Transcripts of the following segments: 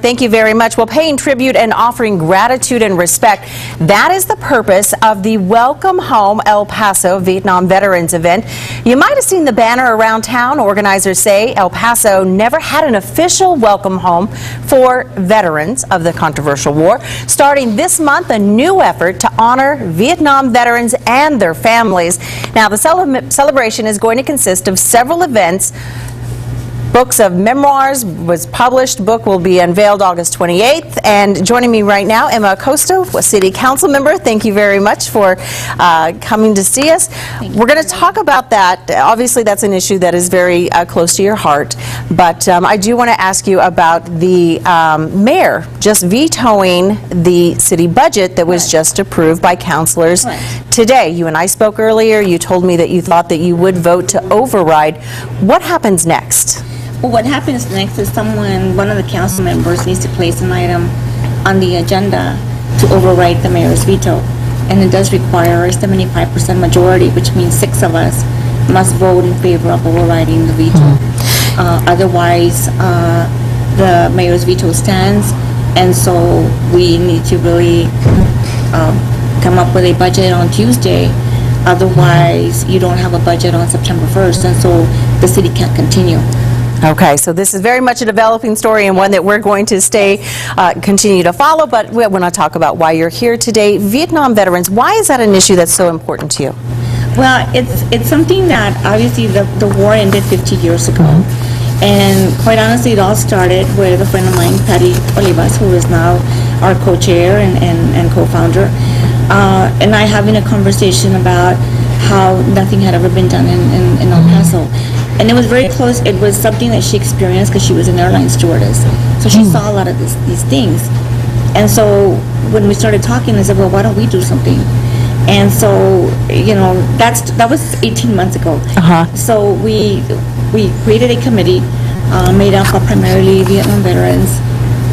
Thank you very much. Well, paying tribute and offering gratitude and respect, that is the purpose of the Welcome Home El Paso Vietnam Veterans event. You might have seen the banner around town. Organizers say El Paso never had an official welcome home for veterans of the controversial war. Starting this month, a new effort to honor Vietnam veterans and their families. Now, the celebration is going to consist of several events. Books of memoirs was published. Book will be unveiled August 28th. And joining me right now, Emma Acosta, a city council member. Thank you very much for coming to see us. We're going to talk about that. Obviously, that's an issue that is very close to your heart. But I do want to ask you about the mayor just vetoing the city budget that was just approved by councilors today. You and I spoke earlier. You told me that you thought that you would vote to override. What happens next? Well, what happens next is one of the council members needs to place an item on the agenda to override the mayor's veto. And it does require a 75% majority, which means 6 of us must vote in favor of overriding the veto. Otherwise, the mayor's veto stands, and so we need to really come up with a budget on Tuesday. Otherwise, you don't have a budget on September 1st, and so the city can't continue. Okay, so this is very much a developing story and one that we're going to continue to follow, but we want to talk about why you're here today. Vietnam veterans, why is that an issue that's so important to you? Well, it's something that obviously the war ended 50 years ago. And quite honestly, it all started with a friend of mine, Patty Olivas, who is now our co-chair and co-founder, and I having a conversation about how nothing had ever been done in El Paso. And it was very close. It was something that she experienced because she was an airline stewardess. So she saw a lot of these things. And so when we started talking, I said, well, why don't we do something? And so, you know, that was 18 months ago. So we created a committee made up of primarily Vietnam veterans.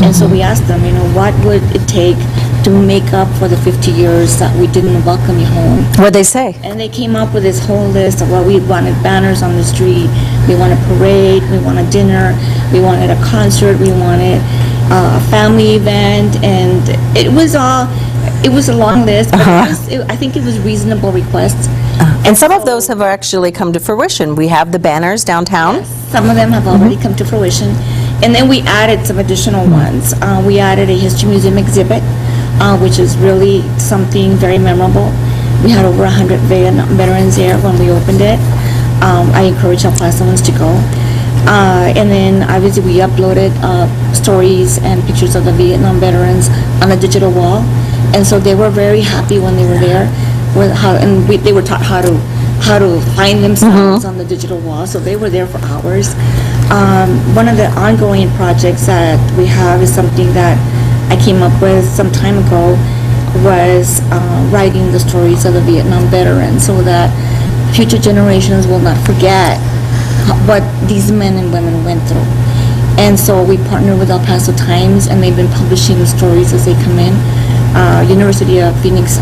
And so we asked them, you know, what would it take to make up for the 50 years that we didn't welcome you home? What'd they say? And they came up with this whole list of what we wanted: banners on the street, we wanted a parade, we wanted dinner, we wanted a concert, we wanted a family event, and it was a long list, but I think it was reasonable requests. And some of those have actually come to fruition. We have the banners downtown. Yes, some of them have already come to fruition. And then we added some additional ones. We added a history museum exhibit, which is really something very memorable. We had over 100 Vietnam veterans there when we opened it. I encourage El Pasoans to go. And then obviously we uploaded stories and pictures of the Vietnam veterans on a digital wall. And so they were very happy when they were there. They were taught how to find themselves on the digital wall. So they were there for hours. One of the ongoing projects that we have is something that I came up with some time ago, was writing the stories of the Vietnam veterans so that future generations will not forget what these men and women went through. And so we partner with El Paso Times, and they've been publishing the stories as they come in. University of Phoenix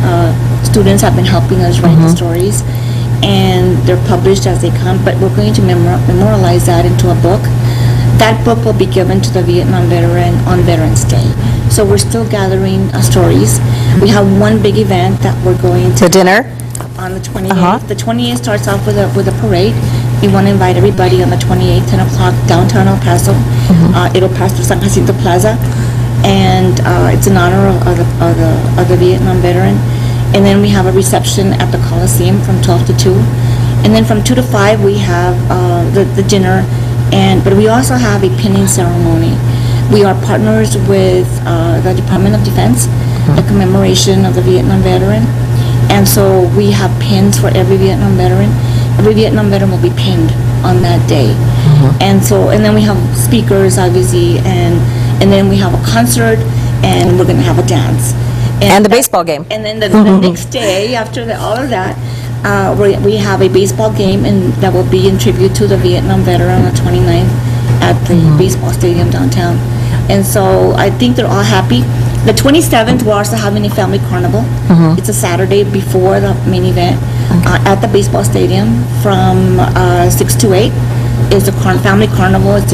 students have been helping us write the stories, and they're published as they come, but we're going to memorialize that into a book. That book will be given to the Vietnam veteran on Veterans Day. So we're still gathering stories. We have one big event that we're going to dinner on the 28th. The 28th starts off with a parade. We want to invite everybody on the 28th, 10 o'clock, downtown El Paso. It'll pass through San Jacinto Plaza, and it's in honor of the Vietnam veteran. And then we have a reception at the Coliseum from 12 to 2. And then from 2 to 5 we have the dinner, but we also have a pinning ceremony. We are partners with the Department of Defense, the commemoration of the Vietnam veteran. And so we have pins for every Vietnam veteran. Every Vietnam veteran will be pinned on that day. And then we have speakers, obviously, and then we have a concert, and we're going to have a dance. And the baseball game. And then the next day, after all of that, we have a baseball game, and that will be in tribute to the Vietnam veteran on the 29th at the baseball stadium downtown. And so I think they're all happy. The 27th, we're also having a family carnival. It's a Saturday before the main event at the baseball stadium from 6 to 8. is the family carnival. It's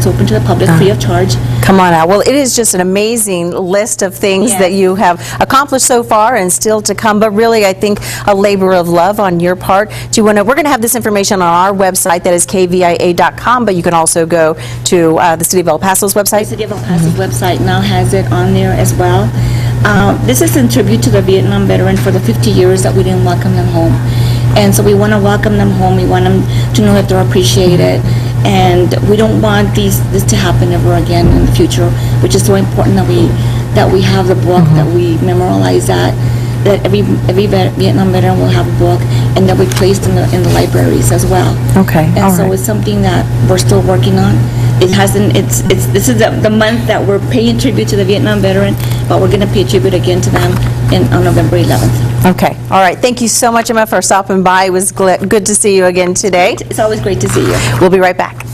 open to the public, free of charge. Come on out. Well, it is just an amazing list of things Yes. that you have accomplished so far and still to come, but really, I think, a labor of love on your part. Do you want to, we're going to have this information on our website, that is KVIA.com, but you can also go to the City of El Paso's The website. City of El Paso's website now has it on there as well. This is in tribute to the Vietnam veteran for the 50 years that we didn't welcome them home. And so we want to welcome them home. We want them to know that they're appreciated. And we don't want this to happen ever again in the future, which is so important that we have the book, that we memorialize that every Vietnam veteran will have a book, and that we placed in the libraries as well. Okay, And all so right. it's something that we're still working on. It hasn't. This is the month that we're paying tribute to the Vietnam veteran, but we're going to pay tribute again to them on November 11th. Okay, all right. Thank you so much, Emma, for stopping by. It was good to see you again today. It's always great to see you. We'll be right back.